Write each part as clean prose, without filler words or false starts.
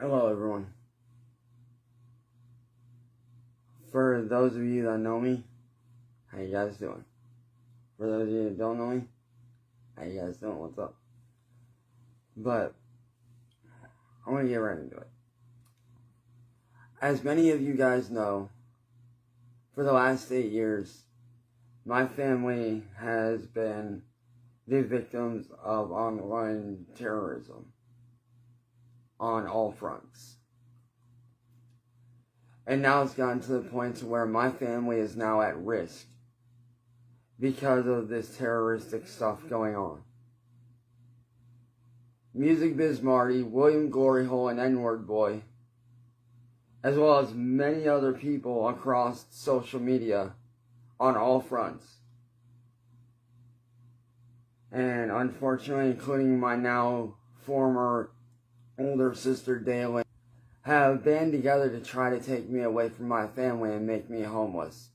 Hello everyone. For those of you that know me, how you guys doing? For those of you that don't know me, how you guys doing? What's up? But I'm gonna get right into it. As many of you guys know, for the last 8 years, my family has been the victims of online terrorism on all fronts. And now it's gotten to the point to where my family is now at risk because of this terroristic stuff going on. Music Biz Marty, William Gloryhole, and WordBoi, as well as many other people across social media on all fronts. And unfortunately, including my now former older sister Daylin, have band together to try to take me away from my family and make me homeless.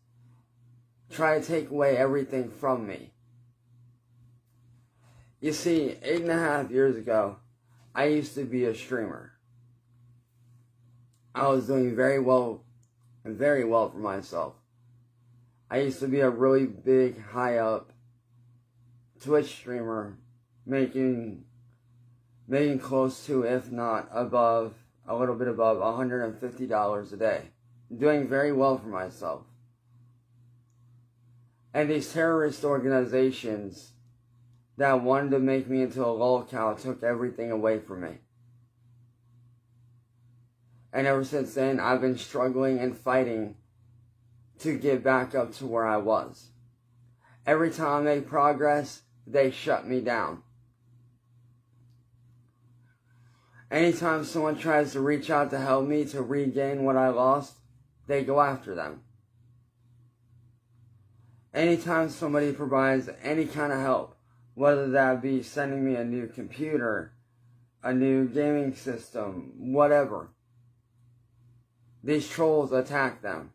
Try to take away everything from me. You see, 8.5 years ago, I used to be a streamer. I was doing very well for myself. I used to be a really big, high up Twitch streamer, making close to, if not above, a little bit above $150 a day. Doing very well for myself. And these terrorist organizations that wanted to make me into a lolcow took everything away from me. And ever since then, I've been struggling and fighting to get back up to where I was. Every time I make progress, they shut me down. Anytime someone tries to reach out to help me to regain what I lost, they go after them. Anytime somebody provides any kind of help, whether that be sending me a new computer, a new gaming system, whatever, these trolls attack them.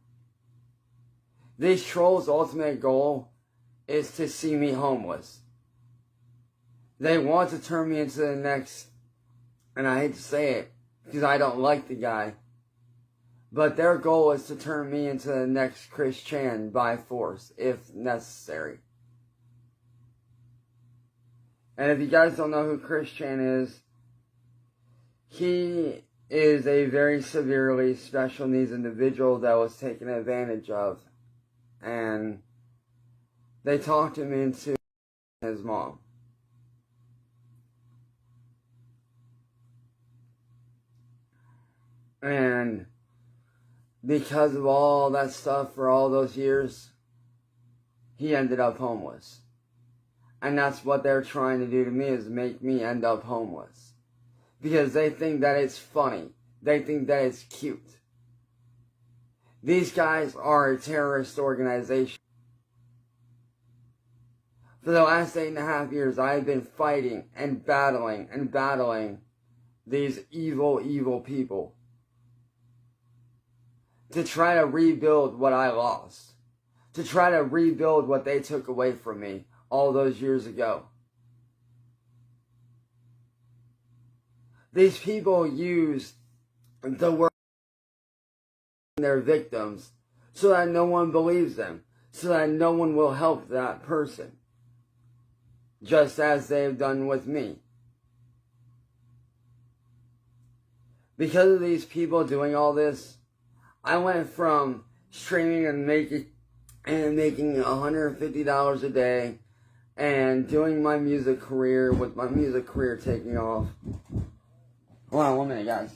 These trolls' ultimate goal is to see me homeless. They want to turn me into the next, and I hate to say it because I don't like the guy, but their goal is to turn me into the next Chris Chan by force, if necessary. And if you guys don't know who Chris Chan is, he is a very severely special needs individual that was taken advantage of. And they talked him into his mom. And because of all that stuff for all those years, he ended up homeless. And that's what they're trying to do to me, is make me end up homeless. Because they think that it's funny. They think that it's cute. These guys are a terrorist organization. For the last 8.5 years, I have been fighting and battling these evil people to try to rebuild what I lost. To try to rebuild what they took away from me all those years ago. These people use the word their victims so that no one believes them, so that no one will help that person, just as they've done with me. Because of these people doing all this, I went from streaming and making $150 a day and doing my music career, with my music career taking off. Hold on 1 minute, guys.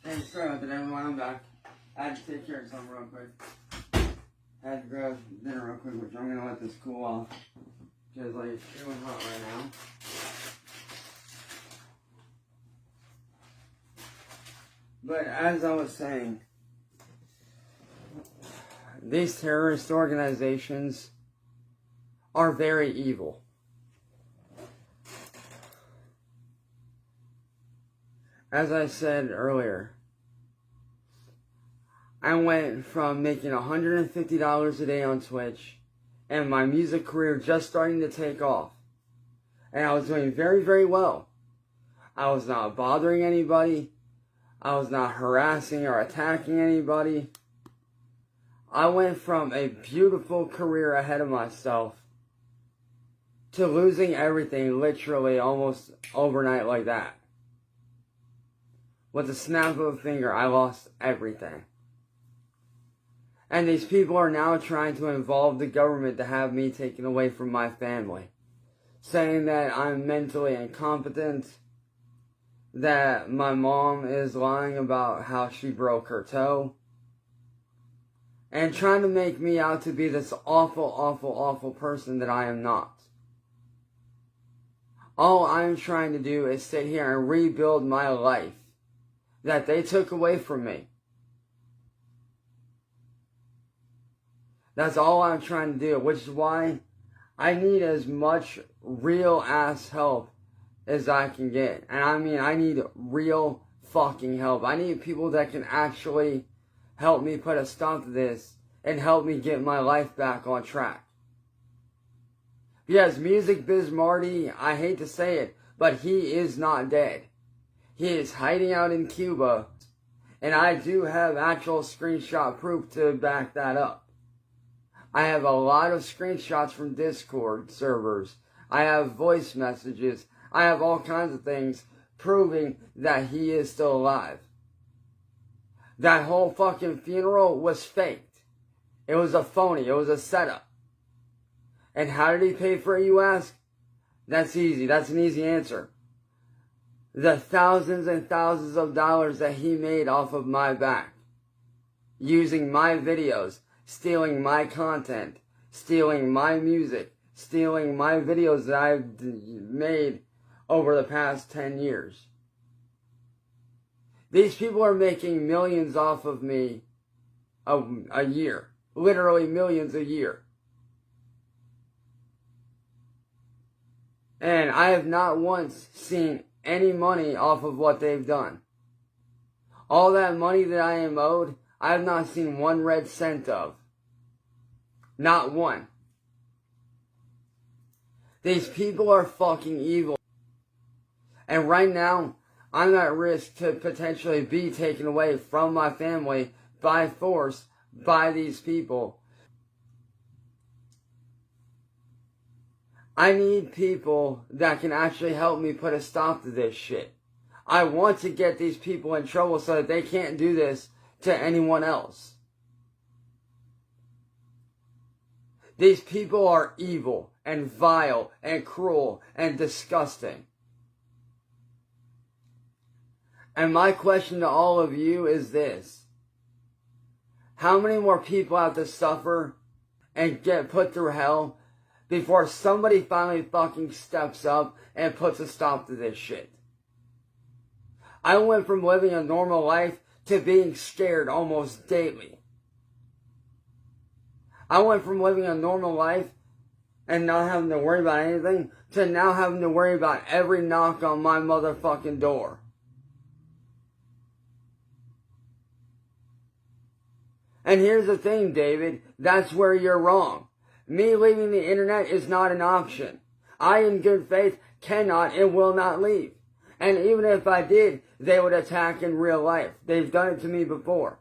Hey, sorry about that, everyone. I'm back. I had to take care of something real quick. I had to grab dinner real quick, which I'm gonna let this cool off. Because, like, it's feeling hot right now. But as I was saying, these terrorist organizations are very evil. As I said earlier, I went from making $150 a day on Twitch and my music career just starting to take off. And I was doing very, very well. I was not bothering anybody. I was not harassing or attacking anybody. I went from a beautiful career ahead of myself to losing everything literally almost overnight like that. With a snap of a finger, I lost everything. And these people are now trying to involve the government to have me taken away from my family. Saying that I'm mentally incompetent, that my mom is lying about how she broke her toe, and trying to make me out to be this awful, awful, awful person that I am not. All I'm trying to do is sit here and rebuild my life that they took away from me. That's all I'm trying to do, which is why I need as much real ass help as I can get. And I mean, I need real fucking help. I need people that can actually help me put a stop to this and help me get my life back on track. Yes, Music Biz Marty, I hate to say it, but he is not dead. He is hiding out in Cuba, and I do have actual screenshot proof to back that up. I have a lot of screenshots from Discord servers. I have voice messages. I have all kinds of things proving that he is still alive. That whole fucking funeral was faked. It was a phony. It was a setup. And how did he pay for it, you ask? That's easy. That's an easy answer. The thousands and thousands of dollars that he made off of my back. Using my videos. Stealing my content. Stealing my music. Stealing my videos that I've made over the past 10 years. These people are making millions off of me a year. Literally millions a year. And I have not once seen any money off of what they've done. All that money that I am owed, I have not seen one red cent of. Not one. These people are fucking evil. And right now, I'm at risk to potentially be taken away from my family by force by these people. I need people that can actually help me put a stop to this shit. I want to get these people in trouble so that they can't do this to anyone else. These people are evil and vile and cruel and disgusting. And my question to all of you is this. How many more people have to suffer and get put through hell before somebody finally fucking steps up and puts a stop to this shit? I went from living a normal life to being scared almost daily. I went from living a normal life and not having to worry about anything to now having to worry about every knock on my motherfucking door. And here's the thing, David, that's where you're wrong. Me leaving the internet is not an option. I, in good faith, cannot and will not leave. And even if I did, they would attack in real life. They've done it to me before.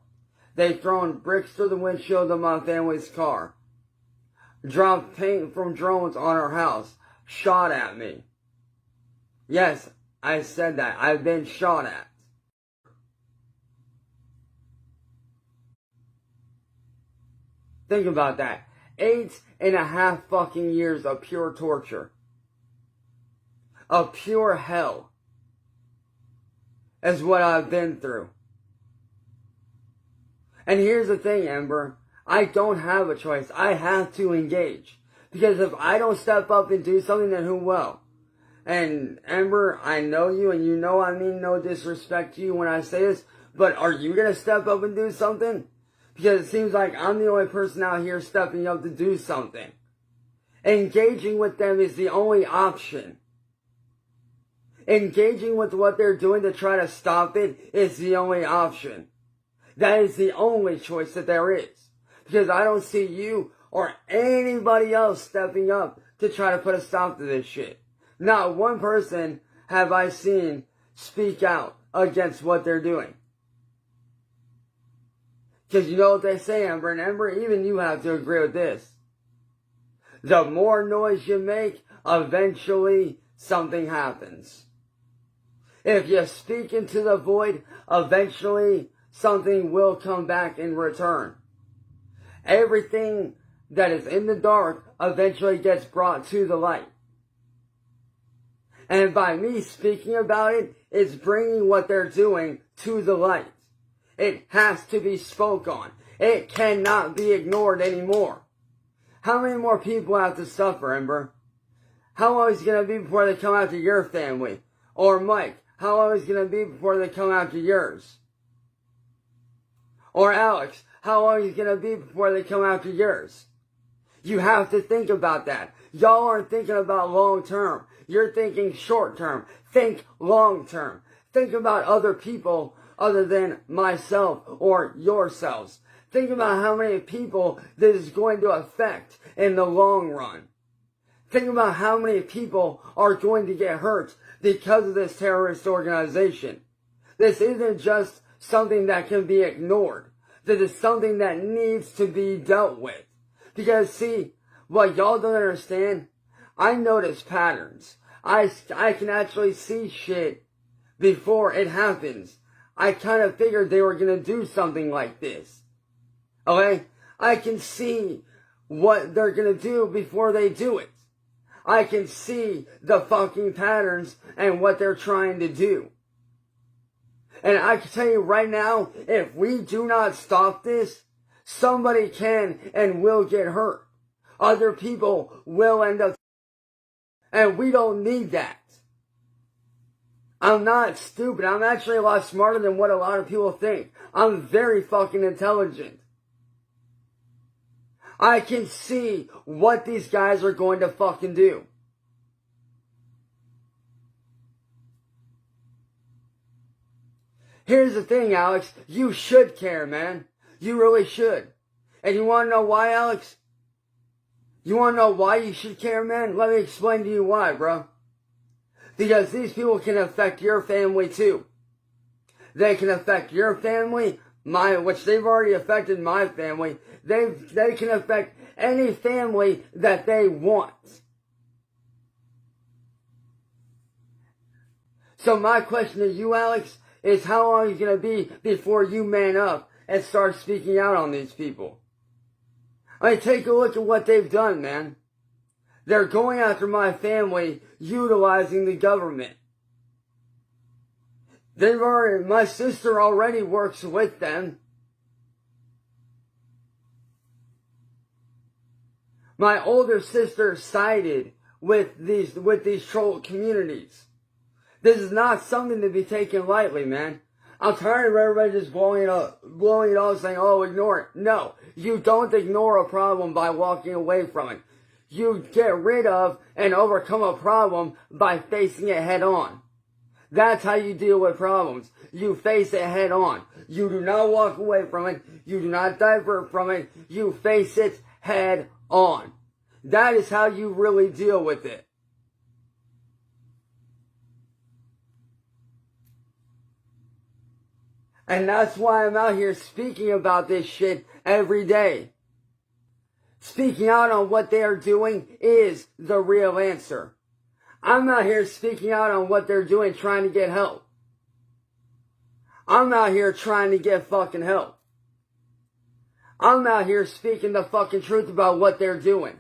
They've thrown bricks through the windshield of my family's car. Dropped paint from drones on our house. Shot at me. Yes, I said that. I've been shot at. Think about that. 8.5 fucking years of pure torture. Of pure hell. Is what I've been through. And here's the thing, Ember. I don't have a choice. I have to engage. Because if I don't step up and do something, then who will? And Ember, I know you, and you know I mean no disrespect to you when I say this, but are you going to step up and do something? Because it seems like I'm the only person out here stepping up to do something. Engaging with them is the only option. Engaging with what they're doing to try to stop it is the only option. That is the only choice that there is. Because I don't see you or anybody else stepping up to try to put a stop to this shit. Not one person have I seen speak out against what they're doing. Because you know what they say, Ember, and Ember, even you have to agree with this. The more noise you make, eventually something happens. If you speak into the void, eventually something will come back in return. Everything that is in the dark eventually gets brought to the light. And by me speaking about it, it's bringing what they're doing to the light. It has to be spoke on. It cannot be ignored anymore. How many more people have to suffer, Ember? How long is it going to be before they come after your family? Or Mike, how long is it going to be before they come after yours? Or Alex, how long is it going to be before they come after yours? You have to think about that. Y'all aren't thinking about long term. You're thinking short term. Think long term. Think about other people other than myself or yourselves. Think about how many people this is going to affect in the long run. Think about how many people are going to get hurt because of this terrorist organization. This isn't just something that can be ignored. This is something that needs to be dealt with. Because see, what y'all don't understand, I notice patterns. I can actually see shit before it happens. I kind of figured they were going to do something like this. Okay? I can see what they're going to do before they do it. I can see the fucking patterns and what they're trying to do. And I can tell you right now, if we do not stop this, somebody can and will get hurt. Other people will end up. And we don't need that. I'm not stupid. I'm actually a lot smarter than what a lot of people think. I'm very fucking intelligent. I can see what these guys are going to fucking do. Here's the thing, Alex. You should care, man. You really should. And you want to know why, Alex? You want to know why you should care, man? Let me explain to you why, bro. Because these people can affect your family too. They can affect your family, which they've already affected my family. They can affect any family that they want. So my question to you, Alex, is how long is it going to be before you man up and start speaking out on these people? I mean, take a look at what they've done, man. They're going after my family, utilizing the government. My sister already works with them. My older sister sided with these troll communities. This is not something to be taken lightly, man. I'm tired of everybody just blowing it off, saying, oh, ignore it. No, you don't ignore a problem by walking away from it. You get rid of and overcome a problem by facing it head on. That's how you deal with problems. You face it head on. You do not walk away from it. You do not divert from it. You face it head on. That is how you really deal with it. And that's why I'm out here speaking about this shit every day. Speaking out on what they are doing is the real answer. I'm out here speaking out on what they're doing, trying to get help. I'm out here trying to get fucking help. I'm out here speaking the fucking truth about what they're doing.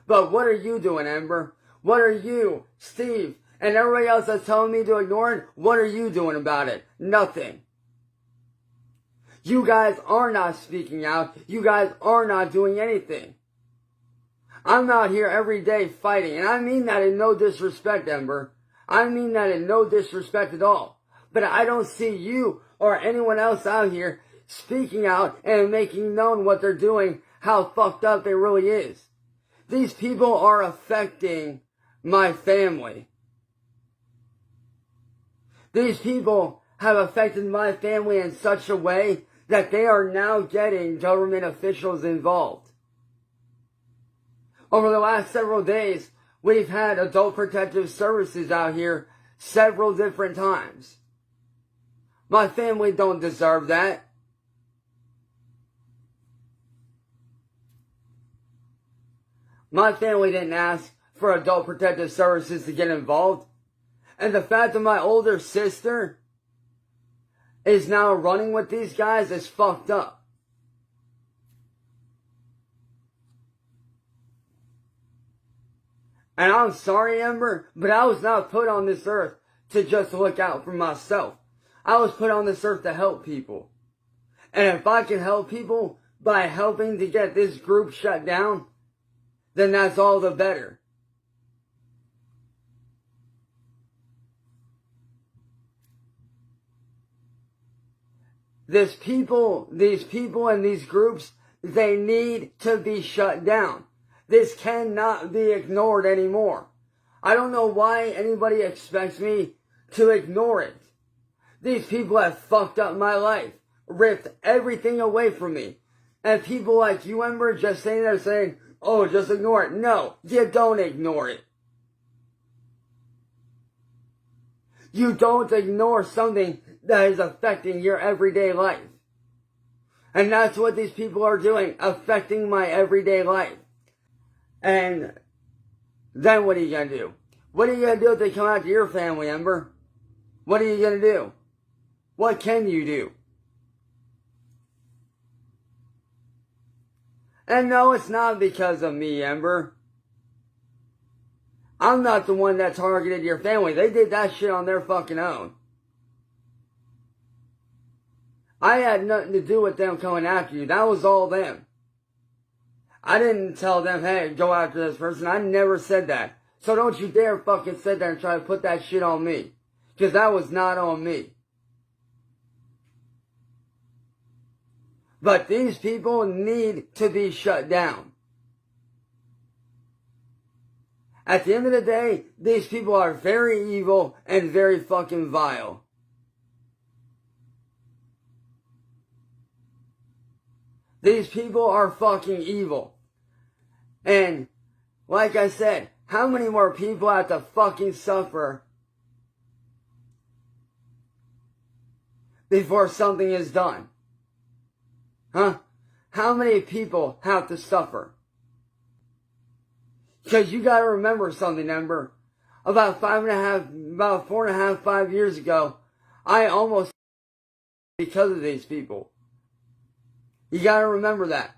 But what are you doing, Ember? What are you, Steve, and everybody else that's telling me to ignore it? What are you doing about it? Nothing. You guys are not speaking out. You guys are not doing anything. I'm out here every day fighting, and I mean that in no disrespect, Ember. I mean that in no disrespect at all. But I don't see you or anyone else out here speaking out and making known what they're doing, how fucked up it really is. These people are affecting my family. These people have affected my family in such a way that they are now getting government officials involved. Over the last several days, we've had Adult Protective Services out here several different times. My family don't deserve that. My family didn't ask for Adult Protective Services to get involved. And the fact that my older sister is now running with these guys is fucked up. And I'm sorry, Ember, but I was not put on this earth to just look out for myself. I was put on this earth to help people. And if I can help people by helping to get this group shut down, then that's all the better. These people and these groups, they need to be shut down. This cannot be ignored anymore. I don't know why anybody expects me to ignore it. These people have fucked up my life, ripped everything away from me. And people like you, Ember, just sitting there saying, oh, just ignore it. No, you don't ignore it. You don't ignore something that is affecting your everyday life. And that's what these people are doing, affecting my everyday life. And then what are you going to do? What are you going to do if they come after your family, Ember? What are you going to do? What can you do? And no, it's not because of me, Ember. I'm not the one that targeted your family. They did that shit on their fucking own. I had nothing to do with them coming after you. That was all them. I didn't tell them, hey, go after this person. I never said that. So don't you dare fucking sit there and try to put that shit on me. Because that was not on me. But these people need to be shut down. At the end of the day, these people are very evil and very fucking vile. These people are fucking evil. And, like I said, how many more people have to fucking suffer before something is done? Huh? How many people have to suffer? Because you gotta remember something, Ember. About 4.5, 5 years ago, I almost because of these people. You gotta remember that.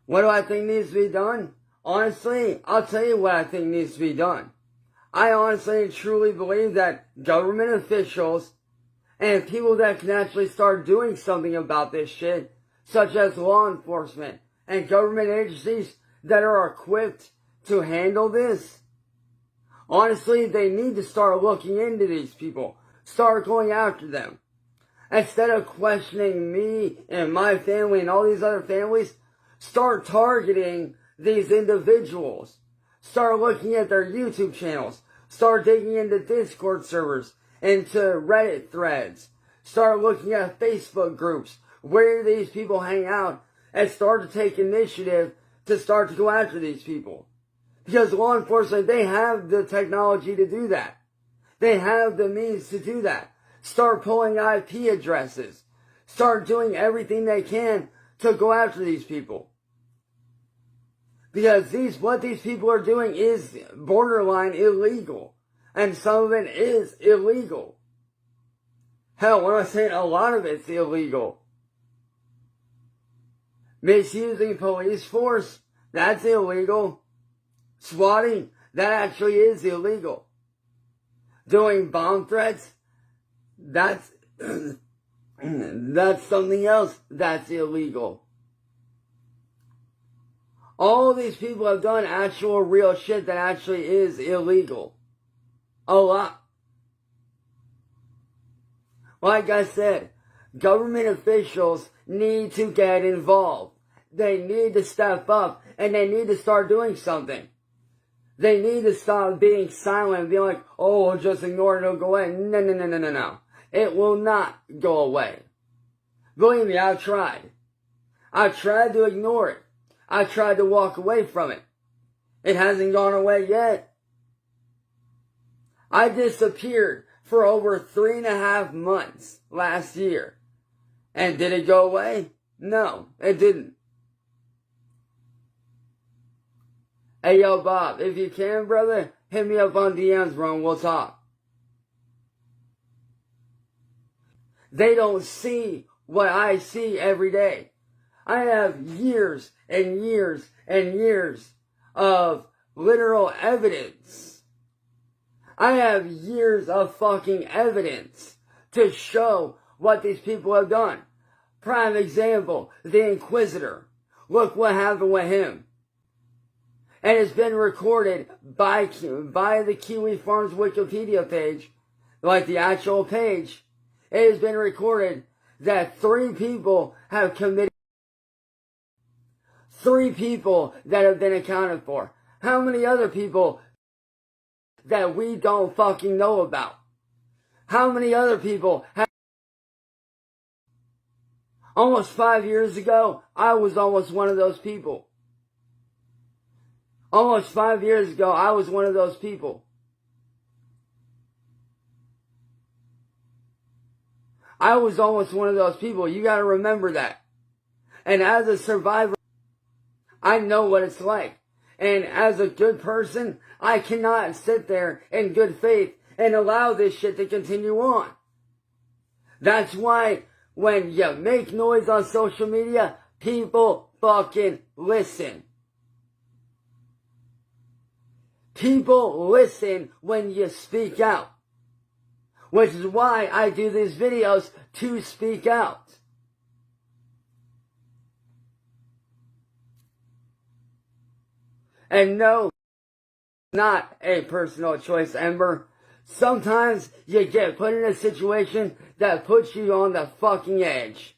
What do I think needs to be done? Honestly, I'll tell you what I think needs to be done. I honestly and truly believe that government officials and people that can actually start doing something about this shit, such as law enforcement and government agencies that are equipped to handle this, honestly, they need to start looking into these people. Start going after them. Instead of questioning me and my family and all these other families, start targeting these individuals. Start looking at their YouTube channels. Start digging into Discord servers, into Reddit threads. Start looking at Facebook groups, where these people hang out, and start to take initiative to start to go after these people. Because law enforcement, they have the technology to do that. They have the means to do that. Start pulling IP addresses. Start doing everything they can to go after these people. Because what these people are doing is borderline illegal. And some of it is illegal. Hell, when I'm saying a lot of it's illegal. Misusing police force, that's illegal. Swatting, that actually is illegal. Doing bomb threats, that's something else that's illegal. All these people have done actual real shit that actually is illegal. A lot. Like I said, government officials need to get involved. They need to step up and they need to start doing something. They need to stop being silent and being like, oh, we'll just ignore it, it'll go away. No. It will not go away. Believe me, I've tried. I've tried to ignore it. I tried to walk away from it. It hasn't gone away yet. I disappeared for over 3.5 months last year. And did it go away? No, it didn't. Hey, yo, Bob, if you can, brother, hit me up on DMs, bro, and we'll talk. They don't see what I see every day. I have years and years and years of literal evidence. I have years of fucking evidence to show what these people have done. Prime example, the Inquisitor. Look what happened with him. And it's been recorded by the Kiwi Farms Wikipedia page, like the actual page. It has been recorded that 3 people have committed. 3 people that have been accounted for. How many other people that we don't fucking know about? How many other people have... Almost 5 years ago, I was almost one of those people. Almost 5 years ago, I was one of those people. I was almost one of those people. You gotta remember that. And as a survivor, I know what it's like. And as a good person, I cannot sit there in good faith and allow this shit to continue on. That's why when you make noise on social media, people fucking listen. People listen when you speak out. Which is why I do these videos, to speak out. And no, not a personal choice, Ember. Sometimes you get put in a situation that puts you on the fucking edge.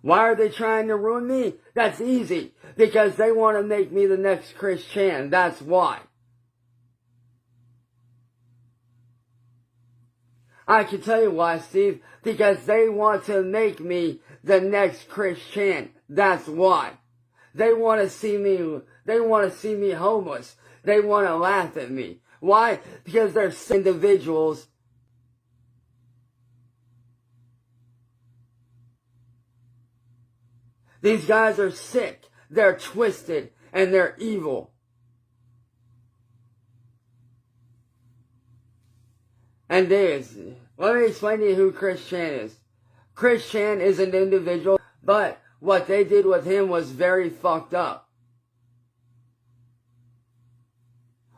Why are they trying to ruin me? That's easy. Because they want to make me the next Chris Chan. That's why. I can tell you why, Steve. Because they want to make me the next Chris Chan. That's why. They want to see me homeless. They want to laugh at me. Why? Because they're individuals. These guys are sick, they're twisted, and they're evil. And let me explain to you who Chris Chan is. Chris Chan is an individual, but what they did with him was very fucked up.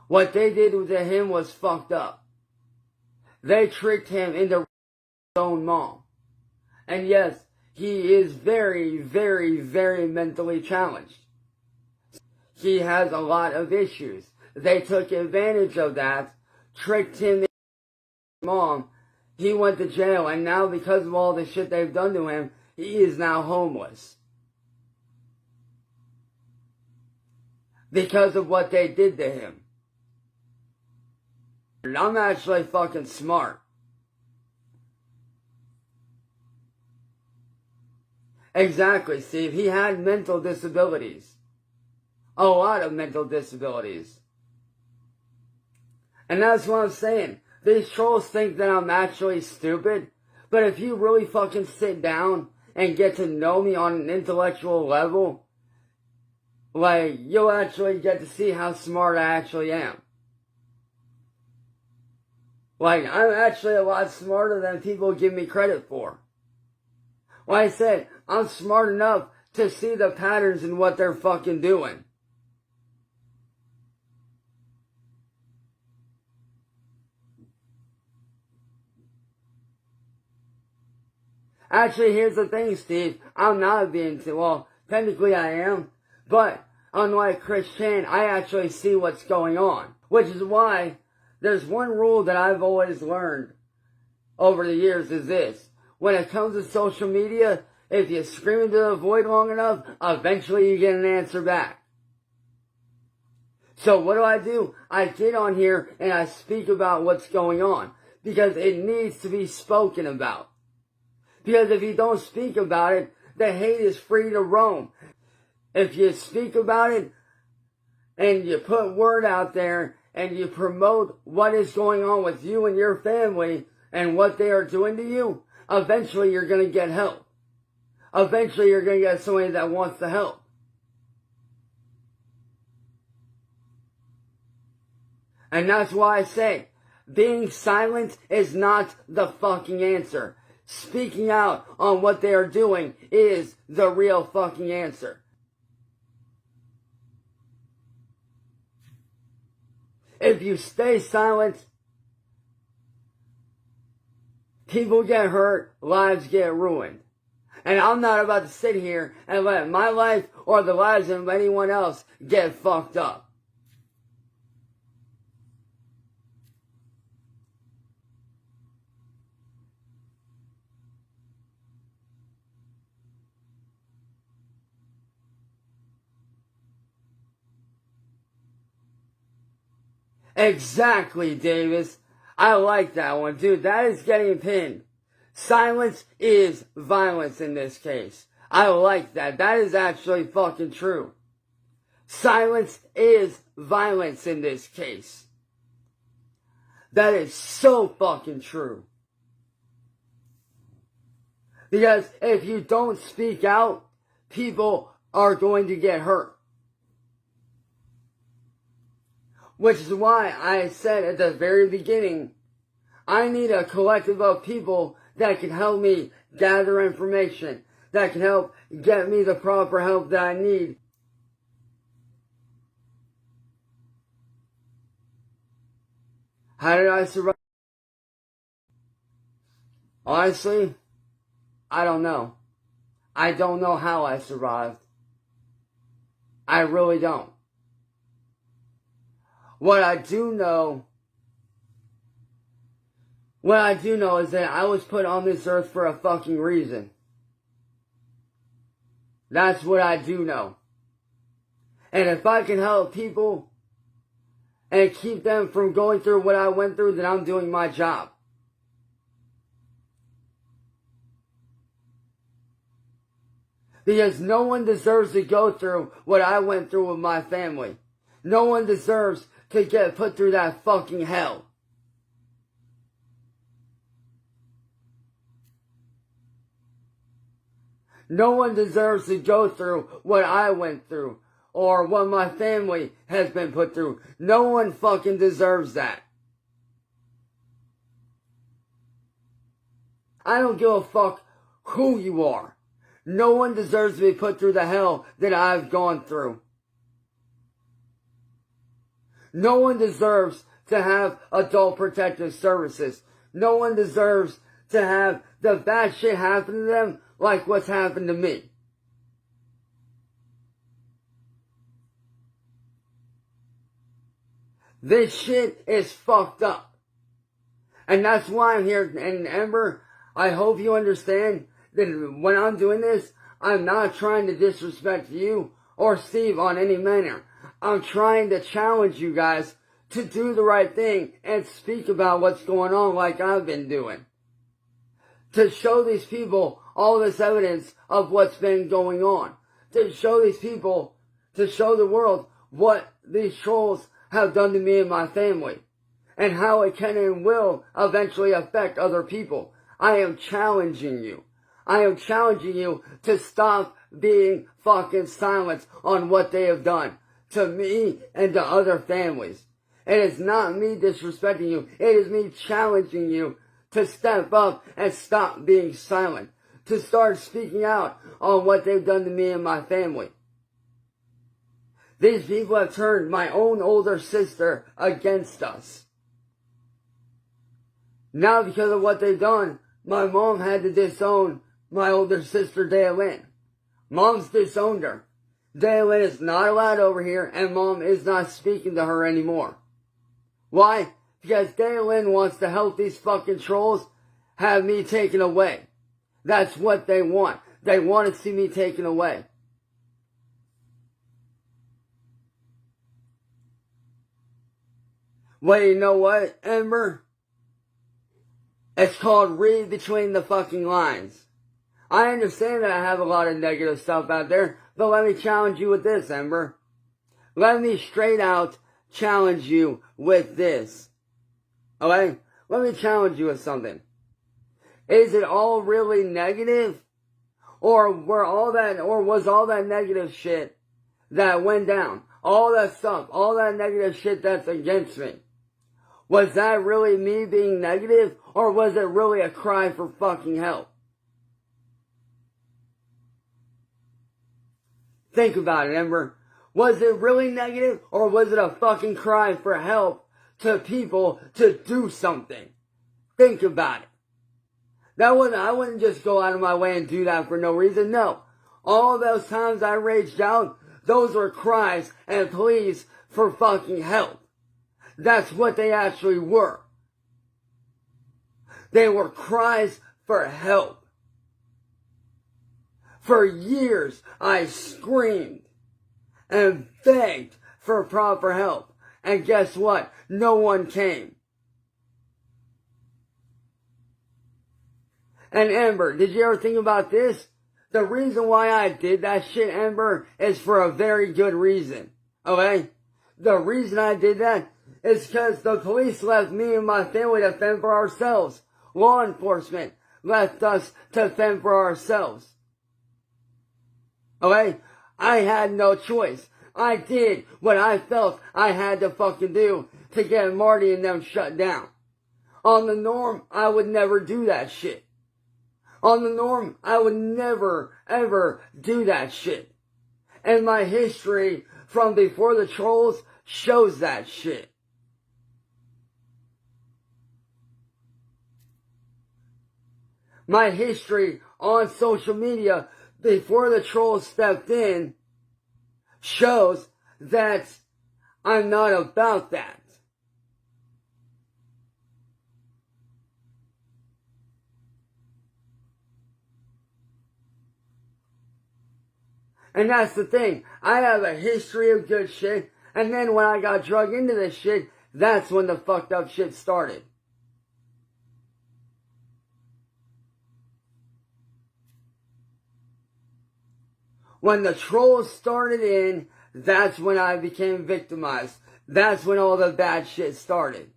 What they did to him was fucked up. They tricked him into his own mom. And yes, he is very, very, very mentally challenged. He has a lot of issues. They took advantage of that, tricked him into his mom. He went to jail, and now because of all the shit they've done to him, he is now homeless. Because of what they did to him. I'm actually fucking smart. Exactly, Steve. He had mental disabilities. A lot of mental disabilities. And that's what I'm saying. These trolls think that I'm actually stupid. But if you really fucking sit down and get to know me on an intellectual level, like, you'll actually get to see how smart I actually am. Like, I'm actually a lot smarter than people give me credit for. Like I said, I'm smart enough to see the patterns in what they're fucking doing. Actually, here's the thing, Steve. I'm not being well, technically I am, but unlike Chris Chan, I actually see what's going on. Which is why there's one rule that I've always learned over the years is this. When it comes to social media, if you scream into the void long enough, eventually you get an answer back. So what do? I get on here and I speak about what's going on. Because it needs to be spoken about. Because if you don't speak about it, the hate is free to roam. If you speak about it and you put word out there and you promote what is going on with you and your family and what they are doing to you, eventually you're going to get help. Eventually you're going to get somebody that wants to help. And that's why I say, being silent is not the fucking answer. Speaking out on what they are doing is the real fucking answer. If you stay silent, people get hurt, lives get ruined. And I'm not about to sit here and let my life or the lives of anyone else get fucked up. Exactly, Davis. I like that one, dude. That is getting pinned. Silence is violence in this case. I like that. That is actually fucking true. Silence is violence in this case. That is so fucking true. Because if you don't speak out, people are going to get hurt. Which is why I said at the very beginning, I need a collective of people that can help me gather information, that can help get me the proper help that I need. How did I survive? Honestly, I don't know. I don't know how I survived. I really don't. What I do know is that I was put on this earth for a fucking reason. That's what I do know. And if I can help people and keep them from going through what I went through, then I'm doing my job. Because no one deserves to go through what I went through with my family. No one deserves to get put through that fucking hell. No one deserves to go through what I went through or what my family has been put through. No one fucking deserves that. I don't give a fuck who you are. No one deserves to be put through the hell that I've gone through. No one deserves to have adult protective services. No one deserves to have the bad shit happen to them like what's happened to me. This shit is fucked up. And that's why I'm here. And Amber, I hope you understand that when I'm doing this, I'm not trying to disrespect you or Steve on any manner. I'm trying to challenge you guys to do the right thing and speak about what's going on like I've been doing. To show these people all this evidence of what's been going on. To show these people, to show the world what these trolls have done to me and my family. And how it can and will eventually affect other people. I am challenging you. I am challenging you to stop being fucking silent on what they have done to me and to other families. It is not me disrespecting you. It is me challenging you to step up and stop being silent. To start speaking out on what they've done to me and my family. These people have turned my own older sister against us. Now because of what they've done, my mom had to disown my older sister, Daylin. Mom's disowned her. Daylin is not allowed over here, and Mom is not speaking to her anymore. Why? Because Daylin wants to help these fucking trolls have me taken away. That's what they want. They want to see me taken away. Well, you know what, Ember? It's called read between the fucking lines. I understand that I have a lot of negative stuff out there, but let me challenge you with this, Ember. Let me straight out challenge you with this. Okay? Let me challenge you with something. Is it all really negative? Or was all that negative shit that went down, all that stuff, all that negative shit that's against me, was that really me being negative, or was it really a cry for fucking help? Think about it, Ember. Was it really negative, or was it a fucking cry for help to people to do something? Think about it. I wouldn't just go out of my way and do that for no reason. No. All those times I raged out, those were cries and pleas for fucking help. That's what they actually were. They were cries for help. For years, I screamed and begged for proper help. And guess what? No one came. And Ember, did you ever think about this? The reason why I did that shit, Ember, is for a very good reason. Okay? The reason I did that is because the police left me and my family to fend for ourselves. Law enforcement left us to fend for ourselves. Okay? I had no choice. I did what I felt I had to fucking do to get Marty and them shut down. On the norm, I would never do that shit. On the norm, I would never, ever do that shit. And my history from before the trolls shows that shit. My history on social media before the trolls stepped in shows that I'm not about that. And that's the thing. I have a history of good shit. And then when I got drug into this shit, that's when the fucked up shit started. When the trolls started in, that's when I became victimized. That's when all the bad shit started.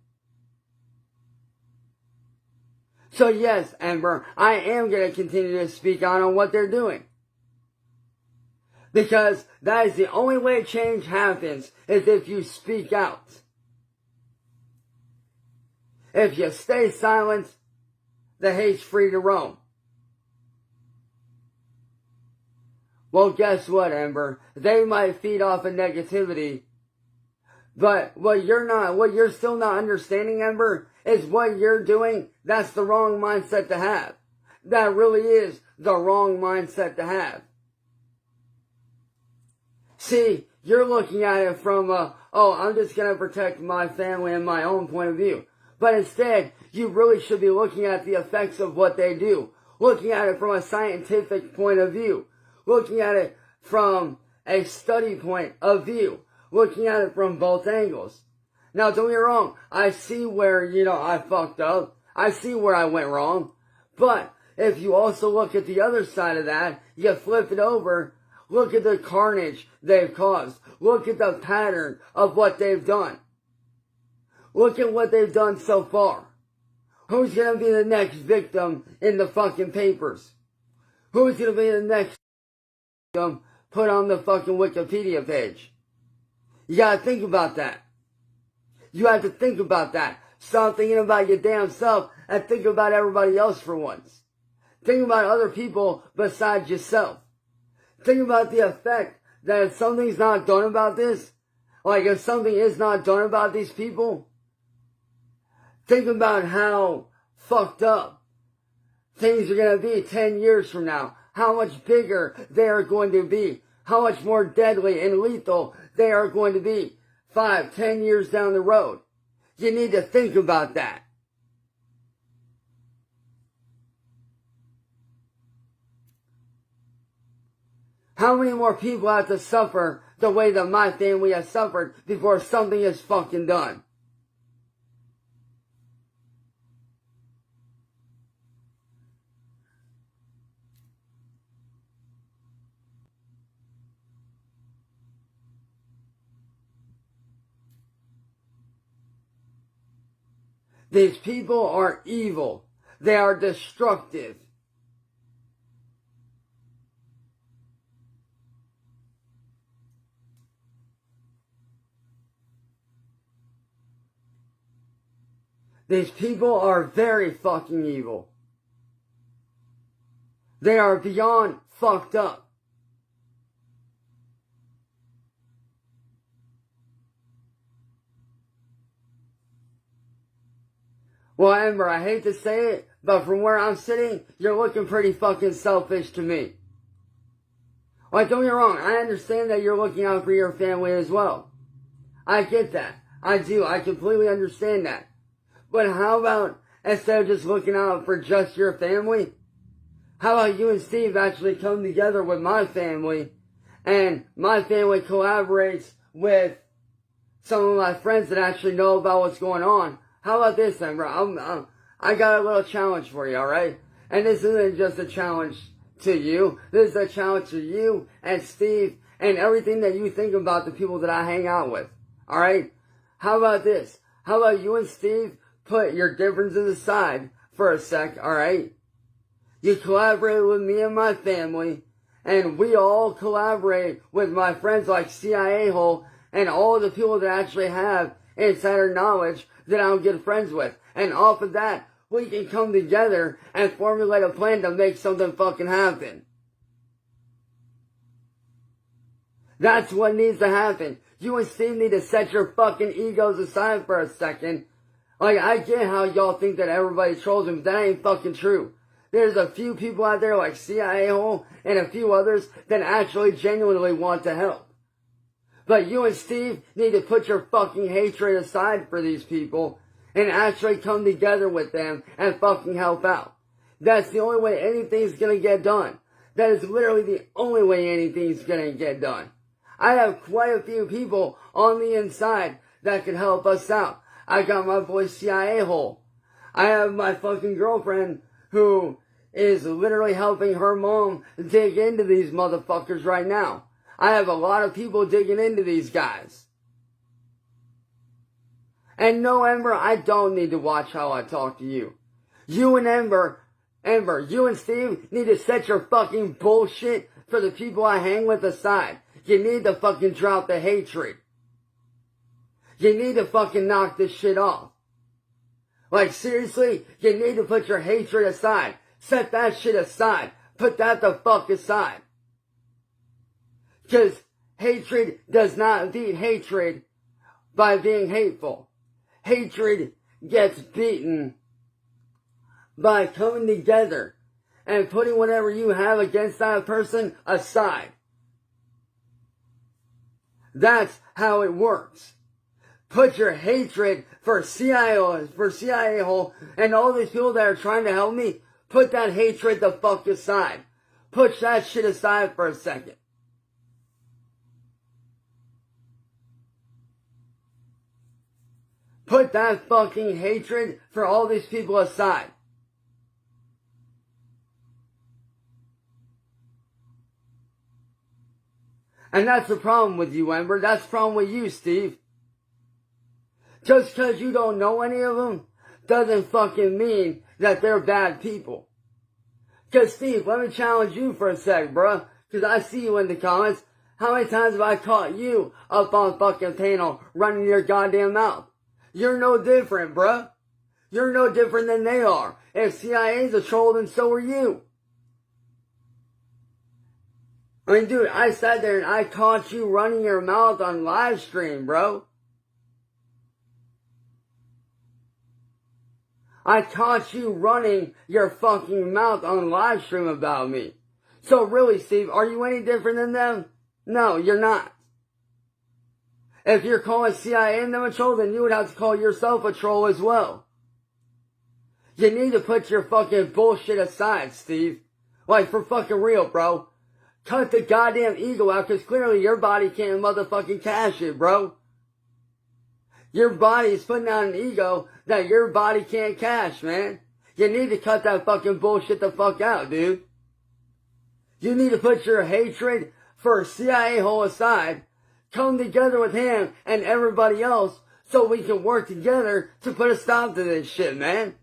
So yes, Ember, I am going to continue to speak out on what they're doing. Because that is the only way change happens, is if you speak out. If you stay silent, the hate's free to roam. Well, guess what, Ember? They might feed off of negativity, but what you're still not understanding, Ember, is what you're doing, that's the wrong mindset to have. That really is the wrong mindset to have. See, you're looking at it from I'm just going to protect my family and my own point of view. But instead, you really should be looking at the effects of what they do. Looking at it from a scientific point of view. Looking at it from a study point of view. Looking at it from both angles. Now, don't get me wrong. I see where, I fucked up. I see where I went wrong. But if you also look at the other side of that, you flip it over. Look at the carnage they've caused. Look at the pattern of what they've done. Look at what they've done so far. Who's going to be the next victim in the fucking papers? Who's going to be the next victim put on the fucking Wikipedia page? You gotta think about that. You have to think about that. Stop thinking about your damn self and think about everybody else for once. Think about other people besides yourself. Think about the effect that if something's not done about this, like if something is not done about these people, think about how fucked up things are going to be 10 years from now. How much bigger they are going to be. How much more deadly and lethal they are going to be 5, 10 years down the road. You need to think about that. How many more people have to suffer the way that my family has suffered before something is fucking done? These people are evil. They are destructive. These people are very fucking evil. They are beyond fucked up. Well, Amber, I hate to say it, but from where I'm sitting, you're looking pretty fucking selfish to me. Like, don't get me wrong, I understand that you're looking out for your family as well. I get that. I do. I completely understand that. But how about, instead of just looking out for just your family, how about you and Steve actually come together with my family, and my family collaborates with some of my friends that actually know about what's going on? How about this then, bro? I got a little challenge for you, alright? And this isn't just a challenge to you. This is a challenge to you and Steve and everything that you think about the people that I hang out with. Alright? How about this? How about you and Steve put your differences aside for a sec, alright? You collaborate with me and my family, and we all collaborate with my friends like CYRAXX and all the people that actually have insider knowledge that I'm good friends with. And off of that, we can come together and formulate a plan to make something fucking happen. That's what needs to happen. You and Steve need to set your fucking egos aside for a second. Like, I get how y'all think that everybody trolls him, but that ain't fucking true. There's a few people out there like CYRAXX and a few others that actually genuinely want to help. But you and Steve need to put your fucking hatred aside for these people and actually come together with them and fucking help out. That's the only way anything's gonna get done. That is literally the only way anything's gonna get done. I have quite a few people on the inside that can help us out. I got my boy CYRAXX. I have my fucking girlfriend who is literally helping her mom dig into these motherfuckers right now. I have a lot of people digging into these guys. And no, Ember, I don't need to watch how I talk to you. You and Ember, you and Steve need to set your fucking bullshit for the people I hang with aside. You need to fucking drop the hatred. You need to fucking knock this shit off. Like, seriously, you need to put your hatred aside. Set that shit aside. Put that the fuck aside. Because hatred does not beat hatred by being hateful. Hatred gets beaten by coming together and putting whatever you have against that person aside. That's how it works. Put your hatred for CYRAXX and all these people that are trying to help me, put that hatred the fuck aside. Push that shit aside for a second. Put that fucking hatred for all these people aside. And that's the problem with you, Ember. That's the problem with you, Steve. Just because you don't know any of them doesn't fucking mean that they're bad people. Because, Steve, let me challenge you for a sec, bruh. Because I see you in the comments. How many times have I caught you up on fucking panel running your goddamn mouth? You're no different, bruh. You're no different than they are. If CIA's a troll, then so are you. I mean, dude, I sat there and I caught you running your mouth on live stream, bro. I caught you running your fucking mouth on live stream about me. So really, Steve, are you any different than them? No, you're not. If you're calling CIA and them a troll, then you would have to call yourself a troll as well. You need to put your fucking bullshit aside, Steve. Like, for fucking real, bro. Cut the goddamn ego out, because clearly your body can't motherfucking cash it, bro. Your body is putting out an ego that your body can't cash, man. You need to cut that fucking bullshit the fuck out, dude. You need to put your hatred for CIA hole aside, come together with him and everybody else so we can work together to put a stop to this shit, man.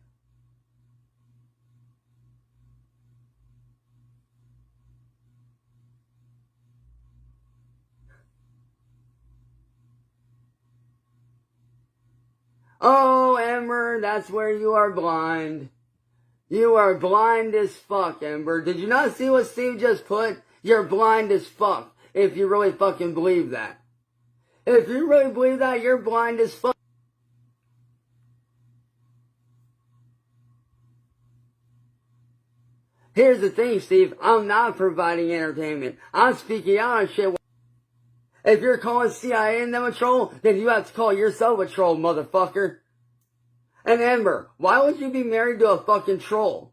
Oh, Ember, that's where you are blind. You are blind as fuck, Ember. Did you not see what Steve just put? You're blind as fuck, if you really fucking believe that. If you really believe that, you're blind as fuck. Here's the thing, Steve. I'm not providing entertainment. I'm speaking out on shit. If you're calling CIA and them a troll, then you have to call yourself a troll, motherfucker. And Ember, why would you be married to a fucking troll?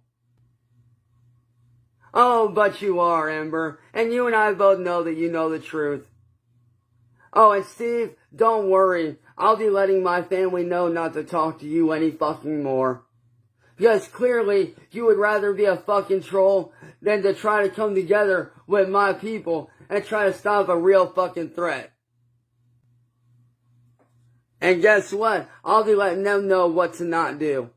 Oh, but you are, Ember. And you and I both know that you know the truth. Oh, and Steve, don't worry. I'll be letting my family know not to talk to you any fucking more. Because clearly, you would rather be a fucking troll than to try to come together with my people and try to stop a real fucking threat. And guess what? I'll be letting them know what to not do.